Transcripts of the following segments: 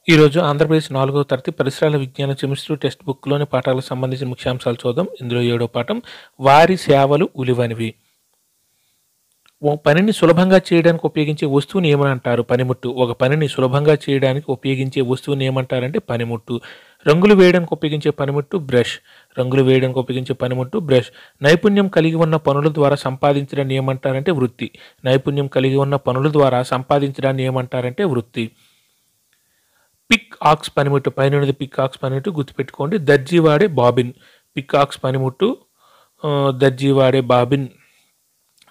ఈరోజు ఆంధ్రప్రదేశ్ 4వ తరగతి పరిసరాల విజ్ఞాన కెమిస్ట్రీ టెక్స్ట్ బుక్లోని పాఠాలకు సంబంధించిన ముఖ్యాంశాలు చూద్దాం. ఇందులో 7వ పాఠం వారి సేవలు ఉలివనివి. ఓ పనిని సులభంగా చేయడానికి ఉపయోగించే వస్తువుని ఏమని అంటారు? పనిముట్టు. ఒక పనిని సులభంగా చేయడానికి ఉపయోగించే వస్తువుని ఏమంటారంటే పనిముట్టు. రంగులు వేయడానికి ఉపయోగించే పనిముట్టు బ్రష్. రంగులు వేయడానికి ఉపయోగించే పనిముట్టు బ్రష్. నైపుణ్యం కలిగి ఉన్న పనుల ద్వారా సంపాదించడాన్ని ఏమంటారంటే వృత్తి. నైపుణ్యం కలిగి ఉన్న పనుల ద్వారా సంపాదించడాన్ని ఏమంటారంటే వృత్తి. పిక్ ఆక్స్ పనిముట్టు. పైన పిక్ ఆక్స్ పనిముట్టు గుర్తుపెట్టుకోండి. దర్జీ వాడే బాబిన్. పిక్ ఆక్స్ పనిముట్టు దర్జీ వాడే బాబిన్.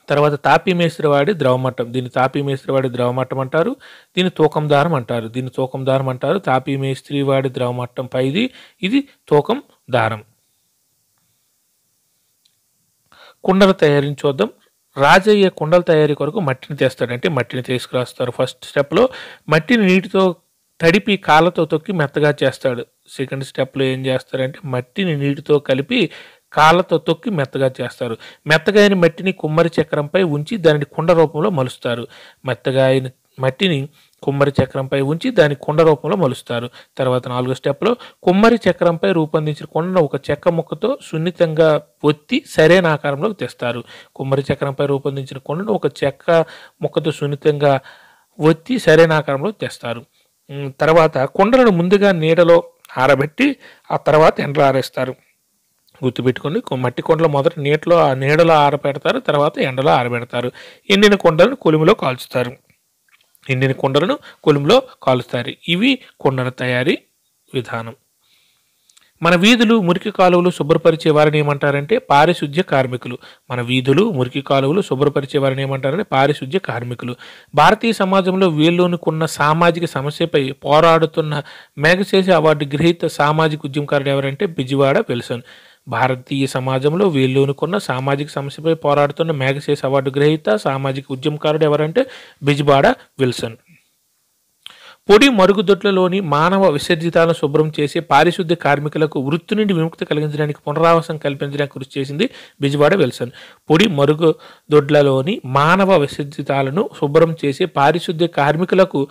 తర్వాత తాపీ మేస్త్రి వాడే ద్రవమట్టం. దీన్ని తాపీ మేస్త్రి వాడే ద్రవమట్టం అంటారు. దీన్ని తూకం దారం అంటారు. తాపీ మేస్త్రి వాడే ద్రవమట్టం పైది, ఇది తూకం దారం. కుండల తయారీని చూద్దాం. రాజయ్య కుండల తయారీ కొరకు మట్టిని తెస్తాడు. అంటే మట్టిని తీసుకురాస్తారు. ఫస్ట్ స్టెప్లో మట్టిని నీటితో తడిపి కాళ్ళతో తొక్కి మెత్తగా చేస్తాడు. సెకండ్ స్టెప్లో ఏం చేస్తారంటే మట్టిని నీటితో కలిపి కాళ్ళతో తొక్కి మెత్తగా చేస్తారు. మెత్తగా అయిన మట్టిని కుమ్మరి చక్రంపై ఉంచి దానిని కుండ రూపంలో మలుస్తారు. మెత్తగా అయిన మట్టిని కుమ్మరి చక్రంపై ఉంచి దాని కుండ రూపంలో మలుస్తారు. తర్వాత 4వ స్టెప్లో కుమ్మరి చక్రంపై రూపొందించిన కుండను ఒక చెక్క ముక్కతో సున్నితంగా ఒత్తి సరైన ఆకారంలోకి తెస్తారు. కుమ్మరి చక్రంపై రూపొందించిన కుండను ఒక చెక్క ముక్కతో సున్నితంగా ఒత్తి సరైన ఆకారంలోకి తెస్తారు. తర్వాత కుండలను ముందుగా నీడలో ఆరబెట్టి ఆ తర్వాత ఎండలో ఆరేస్తారు. గుర్తుపెట్టుకోండి, మట్టి కుండలు మొదట నీడలో ఆరబెడతారు, తర్వాత ఎండలో ఆరబెడతారు. ఎండిన కుండలను కొలిమిలో కాల్చుతారు. ఇవి కుండల తయారీ విధానం. మన వీధులు మురికి కాలువలు శుభ్రపరిచే వారిని ఏమంటారంటే పారిశుద్ధ్య కార్మికులు. పారిశుద్ధ్య కార్మికులు. భారతీయ సమాజంలో వీళ్ళలోనికున్న సామాజిక సమస్యపై పోరాడుతున్న మ్యాగసెసే అవార్డు గ్రహీత సామాజిక ఉద్యమకారుడు ఎవరంటే బిజివాడ విల్సన్. భారతీయ సమాజంలో వీళ్ళలోనికున్న సామాజిక సమస్యపై పోరాడుతున్న మ్యాగసెసే అవార్డు గ్రహీత సామాజిక ఉద్యమకారుడు ఎవరంటే బిజివాడ విల్సన్. పొడి మరుగుదొడ్లలోని మానవ విసర్జితాలను శుభ్రం చేసే పారిశుద్ధ్య కార్మికులకు వృత్తి నుండి విముక్తి కలిగించడానికి పునరావాసం కల్పించడానికి కృషి చేసింది బిజివాడ విల్సన్. పొడి మరుగుదొడ్లలోని మానవ విసర్జితాలను శుభ్రం చేసే పారిశుద్ధ్య కార్మికులకు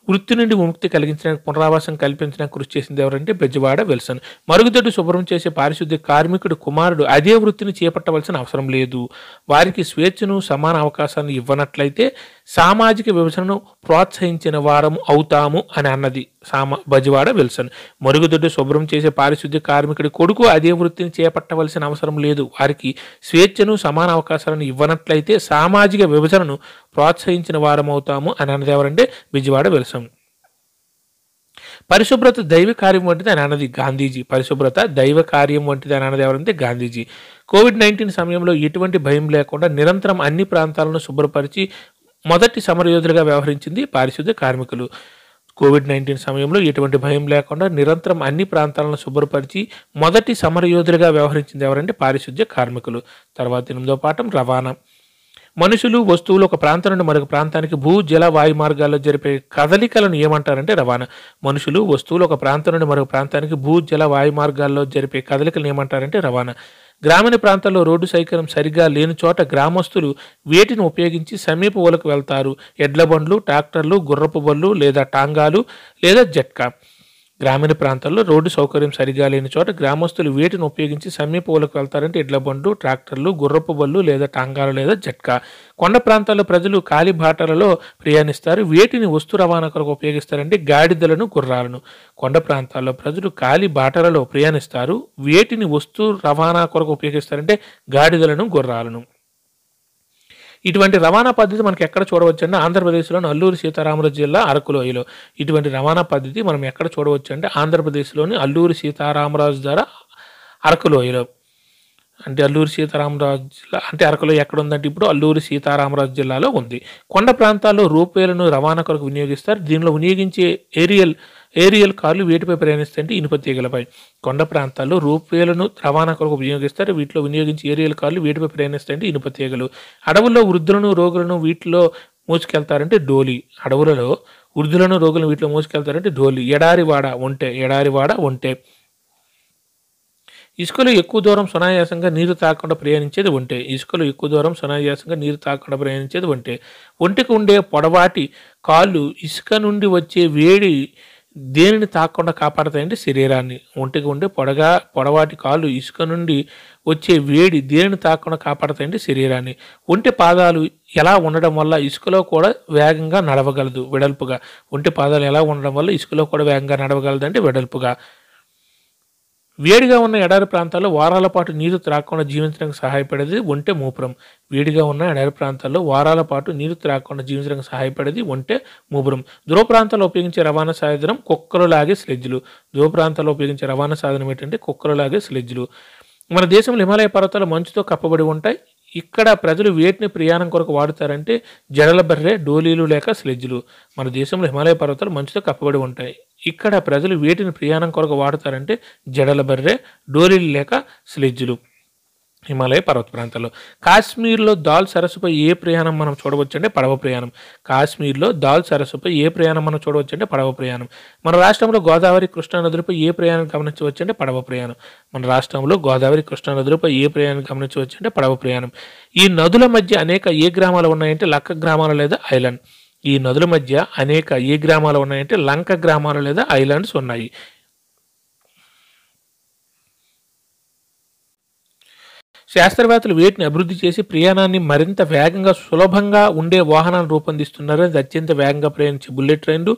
వృత్తి నుండి విముక్తి కలిగించడానికి పునరావాసం కల్పించడానికి కృషి చేసింది ఎవరంటే బిజివాడ విల్సన్. మరుగుదొడ్డు శుభ్రం చేసే పారిశుద్ధ్య కార్మికుడు కుమారుడు అదే వృత్తిని చేపట్టవలసిన అవసరం లేదు. వారికి స్వేచ్ఛను సమాన అవకాశాన్ని ఇవ్వనట్లయితే సామాజిక విభజనను ప్రోత్సహించిన వారం అవుతాము అని అన్నది బిజివాడ విల్సన్. మరుగుదొడ్డు శుభ్రం చేసే పారిశుద్ధ్య కార్మికుడి కొడుకు అదే వృత్తిని చేపట్టవలసిన అవసరం లేదు. వారికి స్వేచ్ఛను సమాన అవకాశాలను ఇవ్వనట్లయితే సామాజిక విభజనను ప్రోత్సహించిన వారం అవుతాము అని అన్నది ఎవరంటే బిజివాడ విల్సన్. పరిశుభ్రత దైవ కార్యం వంటిది అని అన్నది గాంధీజీ. ఎవరంటే గాంధీజీ. కోవిడ్-19 సమయంలో ఎటువంటి భయం లేకుండా నిరంతరం అన్ని ప్రాంతాలను శుభ్రపరిచి మొదటి సమరయోధులుగా వ్యవహరించింది పారిశుద్ధ్య కార్మికులు. కోవిడ్-19 సమయంలో ఎటువంటి భయం లేకుండా నిరంతరం అన్ని ప్రాంతాలను శుభ్రపరిచి మొదటి సమరయోధులుగా వ్యవహరించింది ఎవరంటే పారిశుద్ధ్య కార్మికులు. తర్వాత 8వ పాఠం రవాణా. మనుషులు వస్తువులు ఒక ప్రాంతం నుండి మరొక ప్రాంతానికి భూ జల వాయు మార్గాల్లో జరిపే కదలికలను ఏమంటారంటే రవాణా. మనుషులు వస్తువులు ఒక ప్రాంతం నుండి మరొక ప్రాంతానికి భూ జల వాయు మార్గాల్లో జరిపే కదలికలను ఏమంటారంటే రవాణా. గ్రామీణ ప్రాంతాల్లో రోడ్డు సౌకర్యం సరిగా లేని చోట గ్రామస్తులు వేటిని ఉపయోగించి సమీప ఊలకు వెళ్తారు? ఎడ్ల బండ్లు, ట్రాక్టర్లు, గుర్రపు బళ్ళు లేదా టాంగాలు లేదా జట్కా. గ్రామీణ ప్రాంతాల్లో రోడ్డు సౌకర్యం సరిగా లేని చోట గ్రామస్తులు వేటిని ఉపయోగించి సమీప ఊలకు వెళ్తారంటే ఎడ్ల బండ్లు, ట్రాక్టర్లు, గుర్రపు బళ్ళు లేదా టాంగాలు లేదా జట్కా. కొండ ప్రాంతాల్లో ప్రజలు కాలిబాటలలో ప్రయాణిస్తారు. వేటిని వస్తు రవాణా కొరకు ఉపయోగిస్తారంటే గాడిదలను, గుర్రాలను. కొండ ప్రాంతాల్లో ప్రజలు కాలిబాటలలో ప్రయాణిస్తారు. వేటిని వస్తు రవాణా కొరకు ఉపయోగిస్తారంటే గాడిదలను, గుర్రాలను. ఇటువంటి రవాణా పద్ధతి మనకి ఎక్కడ చూడవచ్చు అంటే ఆంధ్రప్రదేశ్లోని అల్లూరి సీతారామరాజు జిల్లా అరకులోయలో. ఇటువంటి రవాణా పద్ధతి మనం ఎక్కడ చూడవచ్చు అంటే ఆంధ్రప్రదేశ్లోని అల్లూరి సీతారామరాజు జిల్లా అరకులోయలో. అంటే అల్లూరి సీతారామరాజు జిల్లా అంటే అరకులోయ ఎక్కడ ఉందంటే ఇప్పుడు అల్లూరి సీతారామరాజు జిల్లాలో ఉంది. కొండ ప్రాంతాల్లో రోప్వేలను రవాణా కొరకు వినియోగిస్తారు. దీనిలో వినియోగించే ఏరియల్ కార్లు వేటిపై ప్రయాణిస్తాయంటే ఇనుప తీగలపై. కొండ ప్రాంతాల్లో రోప్వేలను రవాణా కొరకు వినియోగిస్తారు. వీటిలో వినియోగించే ఏరియల్ కార్లు వేటిపై ప్రయాణిస్తాయంటే ఇనుప తీగలు. అడవుల్లో వృద్ధులను రోగులను వీటిలో మోసుకెళ్తారంటే డోలి. ఎడారివాడ ఒంటె. ఇసుకలో ఎక్కువ దూరం సునాయాసంగా నీరు తాగకుండా ప్రయాణించేది ఒంటె. ఒంటెకు ఉండే పొడవాటి కాళ్ళు ఇసుక నుండి వచ్చే వేడి దేనిని తాకకుండా కాపాడతాయంటే శరీరాన్ని. ఒంటికి ఉండే పొడవాటి కాళ్ళు ఇసుక నుండి వచ్చే వేడి దేనిని తాకకుండా కాపాడతాయంటే శరీరాన్ని. ఒంటి పాదాలు ఎలా ఉండడం వల్ల ఇసుకలో కూడా వేగంగా నడవగలదు వెడల్పుగా. ఒంటి పాదాలు ఎలా ఉండడం వల్ల ఇసుకలో కూడా వేగంగా నడవగలదు అంటే వెడల్పుగా. వేడిగా ఉన్న ఎడారి ప్రాంతాల్లో వారాల పాటు నీరు త్రాగకుండా జీవించడానికి సహాయపడేది ఒంటె మూపురం. వేడిగా ఉన్న ఎడారి ప్రాంతాల్లో వారాల పాటు నీరు త్రాగకుండా జీవించడానికి సహాయపడేది ఒంటె మూపురం. ధ్రువ ప్రాంతాల్లో ఉపయోగించే రవాణా సాధనం కుక్కలు లాగే స్లెడ్జ్లు. ధ్రువ ప్రాంతాల్లో ఉపయోగించే రవాణా సాధనం ఏంటంటే కుక్కలు లాగే స్లెడ్జ్లు. మన దేశంలో హిమాలయ పర్వతాలు మంచుతో కప్పబడి ఉంటాయి. ఇక్కడ ప్రజలు వేటిని ప్రయాణం కొరకు వాడుతారంటే జడల బర్రె, డోలీలు లేక స్లెడ్జ్లు. మన దేశంలో హిమాలయ పర్వతాలు మంచుతో కప్పబడి ఉంటాయి. ఇక్కడ ప్రజలు వేటిని ప్రయాణం కొరకు వాడుతారంటే జడల బర్రె, డోలీలు లేక స్లెడ్జ్లు. హిమాలయ పర్వత ప్రాంతాల్లో కాశ్మీర్లో దాల్ సరస్సుపై ఏ ప్రయాణం మనం చూడవచ్చు అంటే పడవ ప్రయాణం. కాశ్మీర్లో దాల్ సరస్సుపై ఏ ప్రయాణం మనం చూడవచ్చు అంటే పడవ ప్రయాణం. మన రాష్ట్రంలో గోదావరి, కృష్ణా నదులపై ఏ ప్రయాణం గమనించవచ్చు అంటే పడవ ప్రయాణం. మన రాష్ట్రంలో గోదావరి, కృష్ణా నదులపై ఏ ప్రయాణం గమనించవచ్చు అంటే పడవ ప్రయాణం. ఈ నదుల మధ్య అనేక ఏ గ్రామాలు ఉన్నాయంటే లక్క గ్రామాలు లేదా ఐలాండ్. ఈ నదుల మధ్య అనేక ఏ గ్రామాలు ఉన్నాయంటే లంక గ్రామాలు లేదా ఐలాండ్స్ ఉన్నాయి. శాస్త్రవేత్తలు వేటిని అభివృద్ధి చేసి ప్రయాణాన్ని మరింత వేగంగా సులభంగా ఉండే వాహనాలను రూపొందిస్తున్నారు. అది అత్యంత వేగంగా ప్రయాణించే బుల్లెట్ ట్రైన్లు,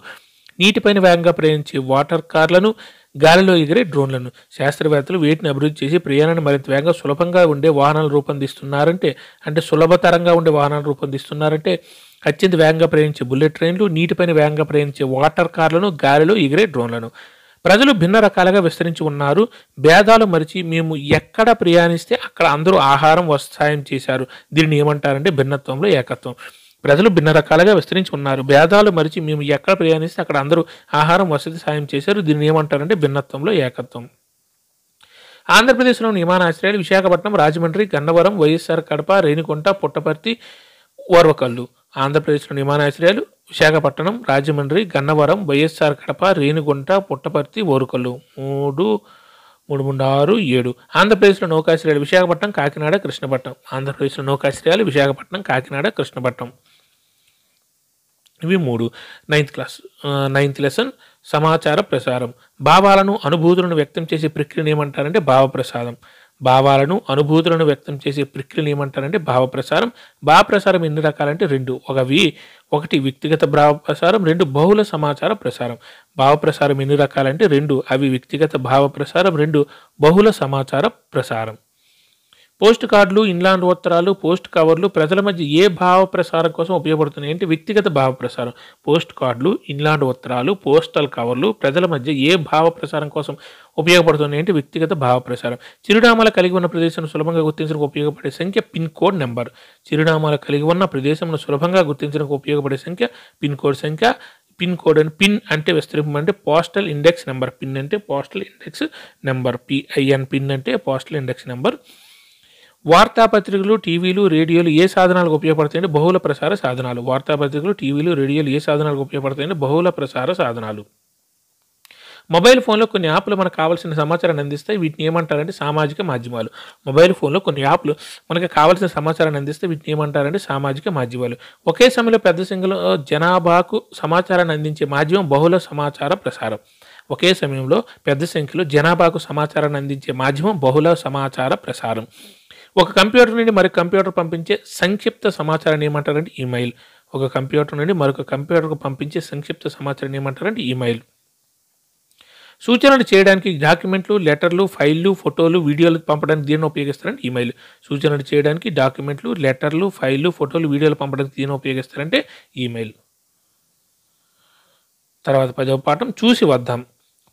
నీటిపైన వేగంగా ప్రయాణించే వాటర్ కార్లను, గాలిలో ఎగిరే డ్రోన్లను. శాస్త్రవేత్తలు వేటిని అభివృద్ధి చేసి ప్రయాణాన్ని మరింత వేగంగా సులభంగా ఉండే వాహనాలు రూపొందిస్తున్నారంటే సులభతరంగా ఉండే వాహనాలు రూపొందిస్తున్నారంటే అత్యంత వేగంగా ప్రయాణించే బుల్లెట్ ట్రైన్లు, నీటిపైన వేగంగా ప్రయాణించే వాటర్ కార్లను, గాలిలో ఎగిరే డ్రోన్లను. ప్రజలు భిన్న రకాలుగా విస్తరించి ఉన్నారు. భేదాలు మరిచి మేము ఎక్కడ ప్రయాణిస్తే అక్కడ అందరూ ఆహారం సాయం చేశారు. దీనిని ఏమంటారంటే భిన్నత్వంలో ఏకత్వం. ప్రజలు భిన్న రకాలుగా విస్తరించి ఉన్నారు. భేదాలు మరిచి మేము ఎక్కడ ప్రయాణిస్తే అక్కడ అందరూ ఆహారం, వసతి సాయం చేశారు. దీనిని ఏమంటారంటే భిన్నత్వంలో ఏకత్వం. ఆంధ్రప్రదేశ్లోని విమానాశ్రయాలు విశాఖపట్నం, రాజమండ్రి, గన్నవరం, వైఎస్ఆర్ కడప, రేణిగుంట, పుట్టపర్తి, ఓర్వకల్లు. ఆంధ్రప్రదేశ్లోని విమానాశ్రయాలు విశాఖపట్నం, రాజమండ్రి, గన్నవరం, వైఎస్ఆర్ కడప, రేణిగుంట, పుట్టపర్తి, ఓరుకల్లు. 3, 6, 7. ఆంధ్రప్రదేశ్లో నౌకాశ్రయాలు విశాఖపట్నం, కాకినాడ, కృష్ణపట్నం. ఆంధ్రప్రదేశ్లో నౌకాశ్రయాలు విశాఖపట్నం, కాకినాడ, కృష్ణపట్నం. ఇవి 3. 9th క్లాస్ 9th లెసన్ సమాచార ప్రసారం. భావాలను, అనుభూతులను వ్యక్తం చేసే ప్రక్రియను ఏమంటారంటే భావప్రసారం. భావాలను, అనుభూతులను వ్యక్తం చేసే ప్రక్రియను ఏమంటారంటే భావప్రసారం. భావప్రసారం ఎన్ని రకాలంటే 2. ఒకటి వ్యక్తిగత భావప్రసారం, 2 బహుళ సమాచార ప్రసారం. భావప్రసారం ఎన్ని రకాలంటే 2. అవి వ్యక్తిగత భావప్రసారం, 2 బహుళ సమాచార ప్రసారం. పోస్ట్ కార్డులు, ఇన్లాండ్ ఉత్తరాలు, పోస్ట్ కవర్లు ప్రజల మధ్య ఏ భావ ప్రసారం కోసం ఉపయోగపడుతున్నాయి అంటే వ్యక్తిగత భావ ప్రసారం. పోస్ట్ కార్డులు, ఇన్లాండ్ ఉత్తరాలు, పోస్టల్ కవర్లు ప్రజల మధ్య ఏ భావ ప్రసారం కోసం ఉపయోగపడుతున్నాయి అంటే వ్యక్తిగత భావ ప్రసారం. చిరునామాలు కలిగి ఉన్న ప్రదేశాన్ని సులభంగా గుర్తించడానికి ఉపయోగపడే సంఖ్య పిన్ కోడ్ నెంబర్. చిరునామాలు కలిగి ఉన్న ప్రదేశంలో సులభంగా గుర్తించడానికి ఉపయోగపడే సంఖ్య పిన్ కోడ్ సంఖ్య. పిన్ కోడ్ అని పిన్ అంటే విస్తరింపు అంటే పోస్టల్ ఇండెక్స్ నెంబర్. పిన్ అంటే postal index number. PIN pin అంటే పోస్టల్ ఇండెక్స్ నెంబర్. వార్తాపత్రికలు, టీవీలు, రేడియోలు ఏ సాధనాలకు ఉపయోగపడతాయంటే బహుళ ప్రసార సాధనాలు. వార్తాపత్రికలు, టీవీలు, రేడియోలు ఏ సాధనాలకు ఉపయోగపడతాయంటే బహుళ ప్రసార సాధనాలు. మొబైల్ ఫోన్లో కొన్ని యాప్లు మనకు కావాల్సిన సమాచారాన్ని అందిస్తాయి. వీటిని ఏమంటారంటే సామాజిక మాధ్యమాలు. మొబైల్ ఫోన్లో కొన్ని యాప్లు మనకు కావాల్సిన సమాచారాన్ని అందిస్తే వీటిని ఏమంటారంటే సామాజిక మాధ్యమాలు. ఒకే సమయంలో పెద్ద సంఖ్యలో జనాభాకు సమాచారాన్ని అందించే మాధ్యమం బహుళ సమాచార ప్రసారం. ఒకే సమయంలో పెద్ద సంఖ్యలో జనాభాకు సమాచారాన్ని అందించే మాధ్యమం బహుళ సమాచార ప్రసారం. ఒక కంప్యూటర్ నుండి మరొక కంప్యూటర్ పంపించే సంక్షిప్త సమాచారాన్ని ఏమంటారంటే ఈమెయిల్. ఒక కంప్యూటర్ నుండి మరొక కంప్యూటర్కు పంపించే సంక్షిప్త సమాచారాన్ని ఏమంటారంటే ఈమెయిల్. సూచనలు చేయడానికి డాక్యుమెంట్లు, లెటర్లు, ఫైళ్ళు, ఫోటోలు, వీడియోలు పంపడానికి దీన్ని ఉపయోగిస్తారంటే ఈమెయిల్. సూచనలు చేయడానికి డాక్యుమెంట్లు, లెటర్లు, ఫైళ్ళు, ఫోటోలు, వీడియోలు పంపడానికి దీన్ని ఉపయోగిస్తారంటే ఈమెయిల్. తర్వాత 10వ పాఠం చూసి వద్దాం.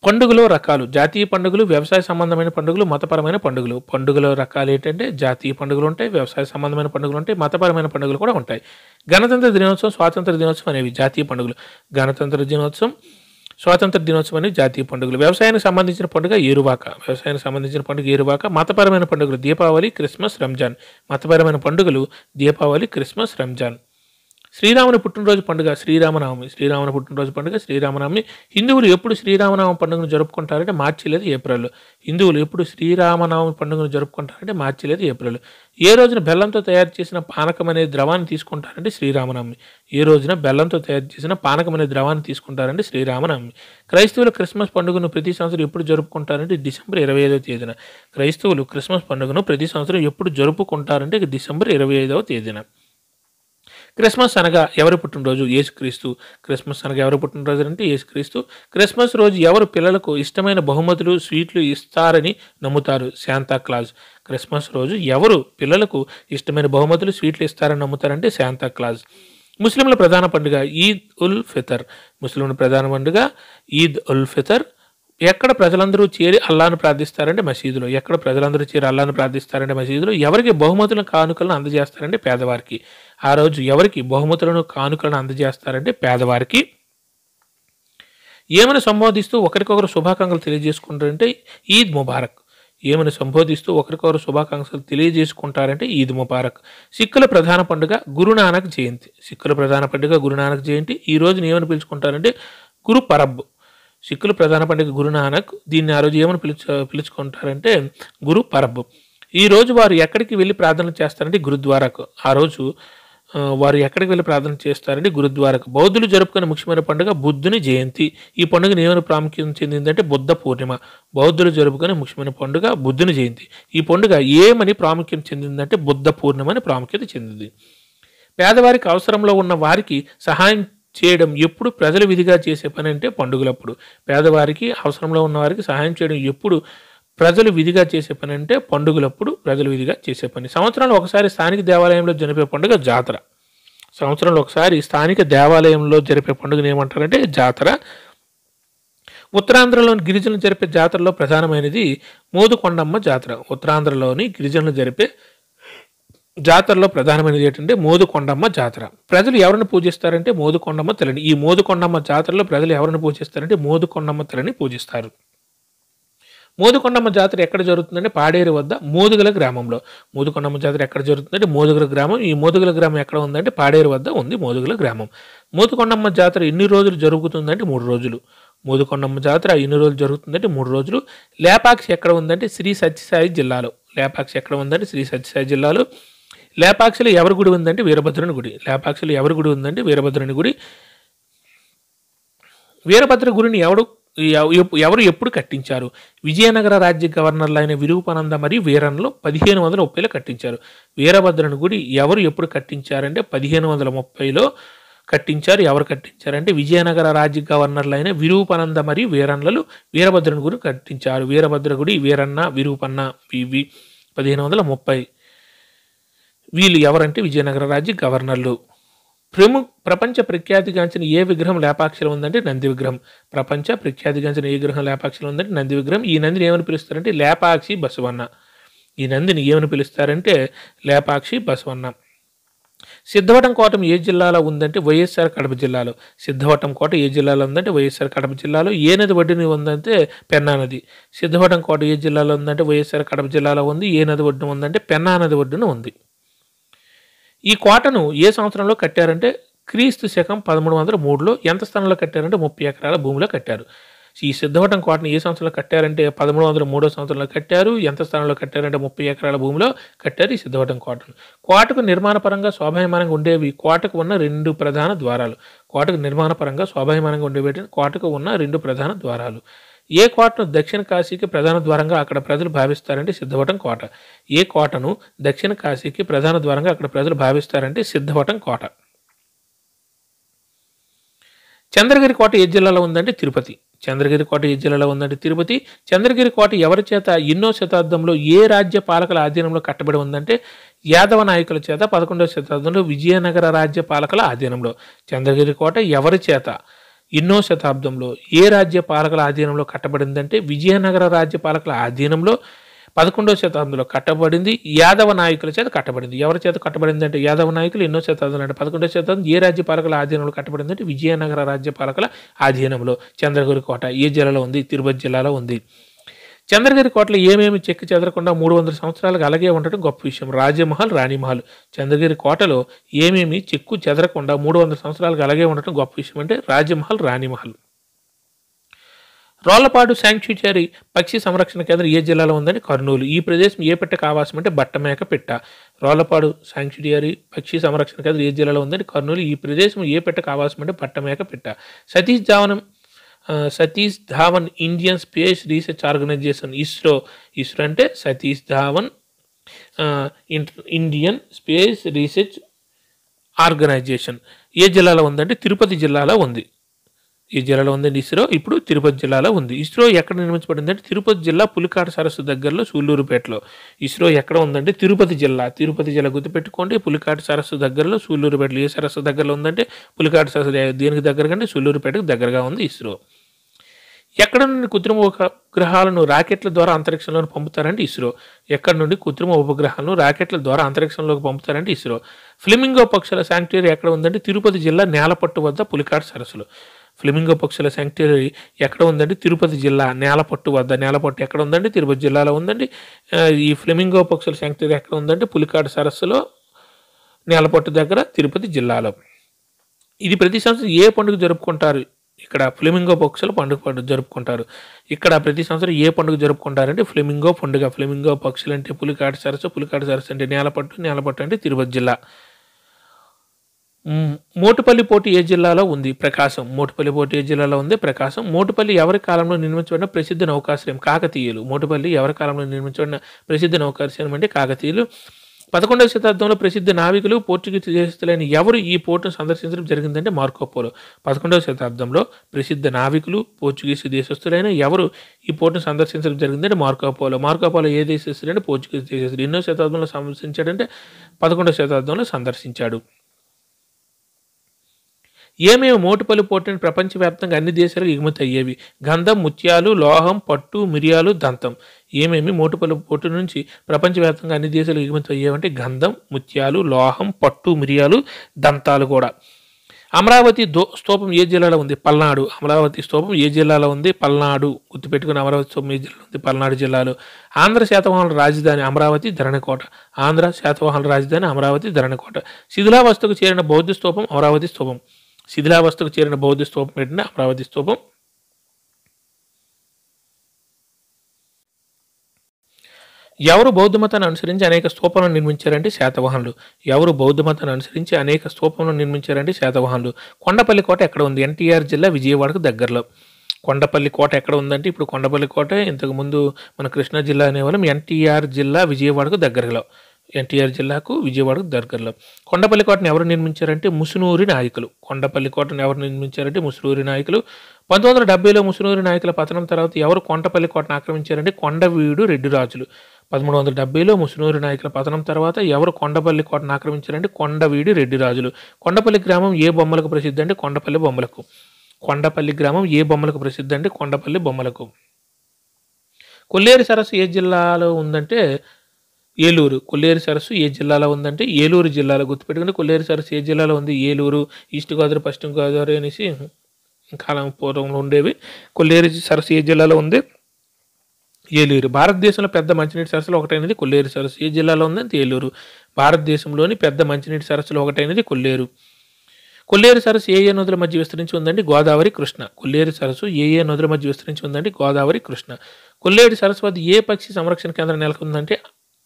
పండుగలో రకాలు. జాతీయ పండుగలు, వ్యవసాయ సంబంధమైన పండుగలు, మతపరమైన పండుగలు. పండుగల రకాలు ఏంటంటే జాతీయ పండుగలు ఉంటాయి, వ్యవసాయ సంబంధమైన పండుగలు ఉంటాయి, మతపరమైన పండుగలు కూడా ఉంటాయి. గణతంత్ర దినోత్సవం, స్వాతంత్ర దినోత్సవం అనేవి జాతీయ పండుగలు. గణతంత్ర దినోత్సవం, స్వాతంత్ర దినోత్సవం అనేవి జాతీయ పండుగలు. వ్యవసాయానికి సంబంధించిన పండుగ ఏరువాక. వ్యవసాయానికి సంబంధించిన పండుగ ఏరువాక. మతపరమైన పండుగలు దీపావళి, క్రిస్మస్, రంజాన్. మతపరమైన పండుగలు దీపావళి, క్రిస్మస్, రంజాన్. శ్రీరాముని పుట్టినరోజు పండుగ శ్రీరామనవమి. శ్రీరాముని పుట్టినరోజు పండుగ శ్రీరామనవమి. హిందువులు ఎప్పుడు శ్రీరామనవమి పండుగను జరుపుకుంటారంటే మార్చి లేదా ఏప్రిల్. హిందువులు ఎప్పుడు శ్రీరామనవమి పండుగను జరుపుకుంటారంటే మార్చి లేదా ఏప్రిల్. ఏ రోజున బెల్లంతో తయారు చేసిన పానకం అనే ద్రవాన్ని తీసుకుంటారంటే శ్రీరామనవమి. ఏ రోజున బెల్లంతో తయారు చేసిన పానకం అనే ద్రవాన్ని తీసుకుంటారంటే శ్రీరామనవమి. క్రైస్తవులు క్రిస్మస్ పండుగను ప్రతి సంవత్సరం ఎప్పుడు జరుపుకుంటారంటే డిసెంబర్ 25వ తేదీన. క్రైస్తవులు క్రిస్మస్ పండుగను ప్రతి సంవత్సరం ఎప్పుడు జరుపుకుంటారంటే డిసెంబర్ 25వ తేదీన. క్రిస్మస్ అనగా ఎవరి పుట్టినరోజు? యేసుక్రీస్తు. క్రిస్మస్ అనగా ఎవరి పుట్టినరోజు అంటే యేసుక్రీస్తు. క్రిస్మస్ రోజు ఎవరు పిల్లలకు ఇష్టమైన బహుమతులు స్వీట్లు ఇస్తారని నమ్ముతారు? శాంతాక్లాజ్. క్రిస్మస్ రోజు ఎవరు పిల్లలకు ఇష్టమైన బహుమతులు స్వీట్లు ఇస్తారని నమ్ముతారంటే శాంతాక్లాజ్. ముస్లింల ప్రధాన పండుగ ఈద్ ఉల్ ఫితర్. ముస్లింల ప్రధాన పండుగ ఈద్ ఉల్ ఫితర్. ఎక్కడ ప్రజలందరూ చేరి అల్లాను ప్రార్థిస్తారంటే మసీదులో. ఎక్కడ ప్రజలందరూ చేరి అల్లాను ప్రార్థిస్తారంటే మసీదులో. ఎవరికి బహుమతులను కానుకలను అందజేస్తారంటే పేదవారికి. ఆ రోజు ఎవరికి బహుమతులను కానుకలను అందజేస్తారంటే పేదవారికి. ఏమని సంబోధిస్తూ ఒకరికొకరు శుభాకాంక్షలు తెలియజేసుకుంటారంటే ఈద్ ముబారక్. ఏమని సంబోధిస్తూ ఒకరికొకరు శుభాకాంక్షలు తెలియజేసుకుంటారంటే ఈద్ ముబారక్. సిక్కుల ప్రధాన పండుగ గురునానక్ జయంతి. సిక్కుల ప్రధాన పండుగ గురునానక్ జయంతి. ఈ రోజుని ఏమని పిలుచుకుంటారంటే గురు పరబ్. సిక్కుల ప్రధాన పండుగ గురునానక్. దీన్ని ఆ రోజు ఏమని పిలుచుకుంటారంటే గురు పరబ్. ఈ రోజు వారు ఎక్కడికి వెళ్ళి ప్రార్థన చేస్తారంటే గురుద్వారాకు. ఆ రోజు వారు ఎక్కడికి వెళ్ళి ప్రార్థన చేస్తారంటే గురుద్వారాకు. బౌద్ధులు జరుపుకునే ముఖ్యమైన పండుగ బుద్ధుని జయంతి. ఈ పండుగ ఏమైనా ప్రాముఖ్యం చెందిందంటే బుద్ధ పూర్ణిమ. బౌద్ధులు జరుపుకునే ముఖ్యమైన పండుగ బుద్ధుని జయంతి. ఈ పండుగ ఏమని ప్రాముఖ్యం చెందిందంటే బుద్ధ పూర్ణిమ అని ప్రాముఖ్యత చెందింది. పేదవారికి అవసరంలో ఉన్న వారికి సహాయం చేయడం ఎప్పుడు ప్రజలు విధిగా చేసే పని అంటే పండుగలప్పుడు. పేదవారికి అవసరంలో ఉన్న వారికి సహాయం చేయడం ఎప్పుడు ప్రజలు విధిగా చేసే పని అంటే పండుగలప్పుడు ప్రజలు విధిగా చేసే పని. సంవత్సరంలో ఒకసారి స్థానిక దేవాలయంలో జరిపే పండుగ జాతర. సంవత్సరంలో ఒకసారి స్థానిక దేవాలయంలో జరిపే పండుగను ఏమంటారంటే జాతర. ఉత్తరాంధ్రలోని గిరిజనులు జరిపే జాతరలో ప్రధానమైనది మోదుకొండమ్మ జాతర. ఉత్తరాంధ్రలోని గిరిజనులు జరిపే జాతరలో ప్రధానమైనది ఏంటంటే మోదుకొండమ్మ జాతర. ప్రజలు ఎవరిని పూజిస్తారంటే మోదుకొండమ్మ తల్లిని. ఈ మోదుకొండమ్మ జాతరలో ప్రజలు ఎవరిని పూజిస్తారంటే మోదుకొండమ్మ తల్లిని పూజిస్తారు. మోదుకొండమ్మ జాతర ఎక్కడ జరుగుతుందంటే పాడేరు వద్ద మోదుగల గ్రామంలో. మోదుకొండమ్మ జాతర ఎక్కడ జరుగుతుందంటే మోదుగల గ్రామం. ఈ మోదుగల గ్రామం ఎక్కడ ఉందంటే పాడేరు వద్ద ఉంది మోదుగల గ్రామం. మోదుకొండమ్మ జాతర ఎన్ని రోజులు జరుగుతుందంటే 3 రోజులు. మోదుకొండమ్మ జాతర ఎన్ని రోజులు జరుగుతుందంటే 3 రోజులు. లేపాక్షి ఎక్కడ ఉందంటే శ్రీ సత్యసాయి జిల్లాలో. లేపాక్షి ఎక్కడ ఉందంటే శ్రీ సత్యసాయి జిల్లాలో. లేపాక్షిలో ఎవరి గుడి ఉందంటే వీరభద్రుని గుడి. లేపాక్షిలో ఎవరి గుడి ఉందంటే వీరభద్రుని గుడి. వీరభద్ర గుడిని ఎవరు ఎప్పుడు కట్టించారు? విజయనగర రాజ్య గవర్నర్లు అయిన విరూపానంద మరియు వీరన్లు 1530లో కట్టించారు. వీరభద్రుని గుడి ఎవరు ఎప్పుడు కట్టించారంటే 1530లో కట్టించారు. ఎవరు కట్టించారంటే విజయనగర రాజ్య గవర్నర్లు అయిన విరూపానంద మరియు వీరన్లు వీరభద్రుని గుడి కట్టించారు. వీరభద్ర గుడి వీరన్న విరూపన్న ఇవి 1530. వీళ్ళు ఎవరంటే విజయనగర రాజ్య గవర్నర్లు. ప్రపంచ ప్రఖ్యాతిగాంచిన ఏ విగ్రహం లేపాక్షిలో ఉందంటే నంది విగ్రహం. ప్రపంచ ప్రఖ్యాతిగాంచిన ఏ విగ్రహం లేపాక్షిలో ఉందంటే నంది విగ్రహం. ఈ నందిని ఏమని పిలుస్తారంటే లేపాక్షి బసవన్న. ఈ నందిని ఏమని పిలుస్తారంటే లేపాక్షి బసవన్న. సిద్ధవటం కోట ఏ జిల్లాలో ఉందంటే వైఎస్ఆర్ కడప జిల్లాలో. సిద్ధవటం కోట ఏ జిల్లాలో ఉందంటే వైఎస్ఆర్ కడప జిల్లాలో. ఏ నది ఒడ్డున ఉందంటే పెన్నా నది. సిద్ధవటం కోట ఏ జిల్లాలో ఉందంటే వైఎస్ఆర్ కడప జిల్లాలో ఉంది. ఏ నది ఒడ్డున ఉందంటే పెన్నా నది ఒడ్డున ఉంది. ఈ కోటను ఏ సంవత్సరంలో కట్టారంటే క్రీస్తు శకం 1303లో. ఎంత స్థలంలో కట్టారంటే 30 ఎకరాల భూమిలో కట్టారు. ఈ సిద్ధవటం కోటను ఏ సంవత్సరంలో కట్టారంటే 1303 సంవత్సరంలో కట్టారు. ఎంత స్థలంలో కట్టారంటే 30 ఎకరాల భూమిలో కట్టారు ఈ సిద్ధవటం కోటను. కోటకు నిర్మాణపరంగా శోభాయమానంగా ఉండేవి కోటకు ఉన్న 2 ప్రధాన ద్వారాలు. కోటకు నిర్మాణపరంగా శోభాయమానంగా ఉండేవి కోటకు ఉన్న 2 ప్రధాన ద్వారాలు. ఏ కోటను దక్షిణ కాశీకి ప్రధాన ద్వారంగా అక్కడ ప్రజలు భావిస్తారంటే సిద్ధవటం కోట. ఏ కోటను దక్షిణ కాశీకి ప్రధాన ద్వారంగా అక్కడ ప్రజలు భావిస్తారంటే సిద్ధవటం కోట. చంద్రగిరి కోట ఏ జిల్లాలో ఉందంటే తిరుపతి. చంద్రగిరి కోట ఏ జిల్లాలో ఉందంటే తిరుపతి. చంద్రగిరి కోట ఎవరి చేత ఎన్నో శతాబ్దంలో ఏ రాజ్య పాలకుల ఆధీనంలో కట్టబడి ఉందంటే యాదవ నాయకుల చేత 11వ శతాబ్దంలో విజయనగర రాజ్య పాలకుల ఆధీనంలో. చంద్రగిరి కోట ఎవరి చేత ఎన్నో శతాబ్దంలో ఏ రాజ్య పాలకుల ఆధీనంలో కట్టబడిందంటే విజయనగర రాజ్య పాలకుల ఆధీనంలో 11వ శతాబ్దంలో కట్టబడింది. యాదవ నాయకుల చేత కట్టబడింది. ఎవరి చేత కట్టబడింది అంటే యాదవ నాయకులు. ఎన్నో శతాబ్దం అంటే 11వ శతాబ్దం. ఏ రాజ్య పాలకుల ఆధీనంలో కట్టబడింది అంటే విజయనగర రాజ్య పాలకుల ఆధీనంలో. చంద్రగిరి కోట ఏ జిల్లాలో ఉంది? తిరుపతి జిల్లాలో ఉంది. చంద్రగిరి కోటలో ఏమేమి చెక్కి చెదరకుండా 300 సంవత్సరాలకు అలాగే ఉండటం గొప్ప విషయం. రాజమహల్, రాణిమహల్. చంద్రగిరి కోటలో ఏమేమి చెక్కు చెదరకుండా 300 సంవత్సరాలకు అలాగే ఉండటం గొప్ప విషయం అంటే రాజమహల్, రాణిమహల్. రోళ్లపాడు శాంక్చురీ పక్షి సంరక్షణ కేంద్రం ఏ జిల్లాలో ఉందని కర్నూలు. ఈ ప్రదేశం ఏ పెట్టకు ఆవాసం అంటే బట్టమేక పెట్ట. రోళ్లపాడు శాంక్చురీ పక్షి సంరక్షణ కేంద్రం ఏ జిల్లాలో ఉందని కర్నూలు. ఈ ప్రదేశం ఏ పెట్టకు ఆవాసం అంటే బట్టమేక పెట్ట. Satish Dhawan Indian Space Research Organisation ISRO. ISRO అంటే Satish Dhawan Indian Space Research Organisation ఏ జిల్లాలో ఉందంటే తిరుపతి జిల్లాలో ఉంది. ఈ జిల్లాలో ఉందండి ఇస్రో. ఇప్పుడు తిరుపతి జిల్లాలో ఉంది. ఇస్రో ఎక్కడ నిర్మించబడింది అంటే తిరుపతి జిల్లా పులికాట సరస్సు దగ్గరలో సూళ్లూరుపేటలో. ఇస్రో ఎక్కడ ఉందంటే తిరుపతి జిల్లా. తిరుపతి జిల్లా గుర్తుపెట్టుకోండి. పులికాట సరస్సు దగ్గరలో సూళ్లూరుపేటలో. ఏ సరస్సు దగ్గరలో ఉందంటే పులికాట సరస్సు. దేనికి దగ్గరగా అంటే సూళ్లూరుపేటకు దగ్గరగా ఉంది ఇస్రో. ఎక్కడ నుండి కృత్రిమ ఉపగ్రహాలను రాకెట్ల ద్వారా అంతరిక్షంలోకి పంపుతారంటే ఇస్రో. ఎక్కడ నుండి కృత్రిమ ఉపగ్రహాలను రాకెట్ల ద్వారా అంతరిక్షంలోకి పంపుతారంటే ఇస్రో. ఫ్లెమింగో పక్షుల శాంక్చురీ ఎక్కడ ఉందంటే తిరుపతి జిల్లా నేలపట్టు వద్ద పులికాట సరస్సులో. ఫ్లెమింగో పక్షుల శాంక్చురీ ఎక్కడ ఉందండి తిరుపతి జిల్లా నేలపట్టు వద్ద. నేలపట్టు ఎక్కడ ఉందండి తిరుపతి జిల్లాలో ఉందండి. ఈ ఫ్లెమింగో పక్షుల శాంక్చురీ ఎక్కడ ఉందంటే పులికాట సరస్సులో నేలపట్టు దగ్గర తిరుపతి జిల్లాలో. ఇది ప్రతి సంవత్సరం ఏ పండుగ జరుపుకుంటారు? ఇక్కడ ఫ్లెమింగో పక్షుల పండుగ జరుపుకుంటారు. ఇక్కడ ప్రతి సంవత్సరం ఏ పండుగ జరుపుకుంటారంటే ఫ్లెమింగో పండుగ. ఫ్లెమింగో పక్షులు అంటే పులికాట సరస్సు. పులికాట సరస్సు అంటే నేలపట్టు. నేలపట్టు అంటే తిరుపతి జిల్లా. మోటుపల్లి పోర్టు ఏ జిల్లాలో ఉంది? ప్రకాశం. మోటుపల్లి పోర్టు ఏ జిల్లాలో ఉంది? ప్రకాశం. మోటుపల్లి ఎవరి కాలంలో నిర్మించబడిన ప్రసిద్ధ నౌకాశ్రయం? కాకతీయులు. మోటుపల్లి ఎవరి కాలంలో నిర్మించబడిన ప్రసిద్ధ నౌకాశ్రయం అంటే కాకతీయులు. 11వ శతాబ్దంలో ప్రసిద్ధ నావికులు పోర్చుగీస్ దేశస్తులైన ఎవరు ఈ పోర్టును సందర్శించడం జరిగిందంటే మార్కోపోలో. 11వ శతాబ్దంలో ప్రసిద్ధ నావికులు పోర్చుగీస్ దేశస్తులైన ఎవరు ఈ పోర్టును సందర్శించడం జరిగిందంటే మార్కోపోలో. మార్కోపోలో ఏ దేశస్తుడంటే పోర్చుగీస్ దేశస్తుడు. ఎన్నో శతాబ్దంలో సందర్శించాడంటే 11వ శతాబ్దంలో సందర్శించాడు. ఏమేమి మోటుపల్లి పోర్టుని ప్రపంచవ్యాప్తంగా అన్ని దేశాలకు ఎగుమతి అయ్యేవి? గంధం, ముత్యాలు, లోహం, పట్టు, మిరియాలు, దంతం. ఏమేమి మోటుపల్లి పోర్టు నుంచి ప్రపంచవ్యాప్తంగా అన్ని దేశాలకు ఎగుమతి అయ్యేవంటే గంధం, ముత్యాలు, లోహం, పట్టు, మిరియాలు, దంతాలు కూడా. అమరావతి స్తూపం ఏ జిల్లాలో ఉంది? పల్నాడు. అమరావతి స్తూపం ఏ జిల్లాలో ఉంది? పల్నాడు. గుర్తుపెట్టుకుని అమరావతి స్తూపం ఏ జిల్లాలో ఉంది? పల్నాడు జిల్లాలో. ఆంధ్ర శాతవాహనుల రాజధాని అమరావతి, ధరణికోట. ఆంధ్ర శాతవాహనుల రాజధాని అమరావతి, ధరణికోట. శిథిలావస్థకు చేరిన బౌద్ధ స్తూపం అమరావతి స్తూపం. శిథిలావస్థకు చేరిన బౌద్ధ స్తూపం ఏంటంటే అమరావతి స్తూపం. ఎవరు బౌద్ధ మతాన్ని అనుసరించి అనేక స్తూపాలను నిర్మించారంటే శాతవాహనులు. ఎవరు బౌద్ధ మతాన్ని అనుసరించి అనేక స్తూపాలను నిర్మించారంటే శాతవాహనులు. కొండపల్లి కోట ఎక్కడ ఉంది? ఎన్టీఆర్ జిల్లా విజయవాడకు దగ్గరలో. కొండపల్లి కోట ఎక్కడ ఉందంటే ఇప్పుడు కొండపల్లి కోట ఇంతకుముందు మన కృష్ణా జిల్లా అనేవాళ్ళం. ఎన్టీఆర్ జిల్లా విజయవాడకు దగ్గరలో. ఎన్టీఆర్ జిల్లాకు విజయవాడకు దగ్గరలో. కొండపల్లి కోటను ఎవరు నిర్మించారంటే ముసునూరి నాయకులు. కొండపల్లి కోటను ఎవరు నిర్మించారంటే ముసునూరి నాయకులు. 1970లో ముసునూరి నాయకుల పతనం తర్వాత ఎవరు కొండపల్లి కోటను ఆక్రమించారంటే కొండవీడు రెడ్డి రాజులు. 1370లో ముసునూరి నాయకుల పతనం తర్వాత ఎవరు కొండపల్లి కోటను ఆక్రమించారంటే కొండవీడి రెడ్డి రాజులు. కొండపల్లి గ్రామం ఏ బొమ్మలకు ప్రసిద్ధి అంటే కొండపల్లి బొమ్మలకు. కొండపల్లి గ్రామం ఏ బొమ్మలకు ప్రసిద్ధి అంటే కొండపల్లి బొమ్మలకు. కొల్లేరు సరస్సు ఏ జిల్లాలో ఉందంటే ఏలూరు. కొల్లేరు సరస్సు ఏ జిల్లాలో ఉందంటే ఏలూరు జిల్లాలో. గుర్తుపెట్టుకుని కొల్లేరు సరస్సు ఏ జిల్లాలో ఉంది? ఏలూరు. ఈస్ట్ గోదావరి, పశ్చిమ గోదావరి అనేసి కాలం పూర్వంలో ఉండేవి. కొల్లేరు సరస్సు ఏ జిల్లాలో ఉంది? ఏలూరు. భారతదేశంలో పెద్ద మంచినీటి సరస్సులు ఒకటైనది కొల్లేరు సరస్సు. ఏ జిల్లాలో ఉందంటే ఏలూరు. భారతదేశంలోని పెద్ద మంచినీటి సరస్సులు ఒకటైనది కొల్లేరు. కొల్లేరు సరస్సు ఏ నదుల మధ్య విస్తరించి ఉందండి? గోదావరి, కృష్ణ. కొల్లేరు సరస్సు ఏ నదుల మధ్య విస్తరించి ఉందండి? గోదావరి, కృష్ణ. కొల్లేరు సరస్సు వద్ద ఏ పక్షి సంరక్షణ కేంద్రం నెలకొందంటే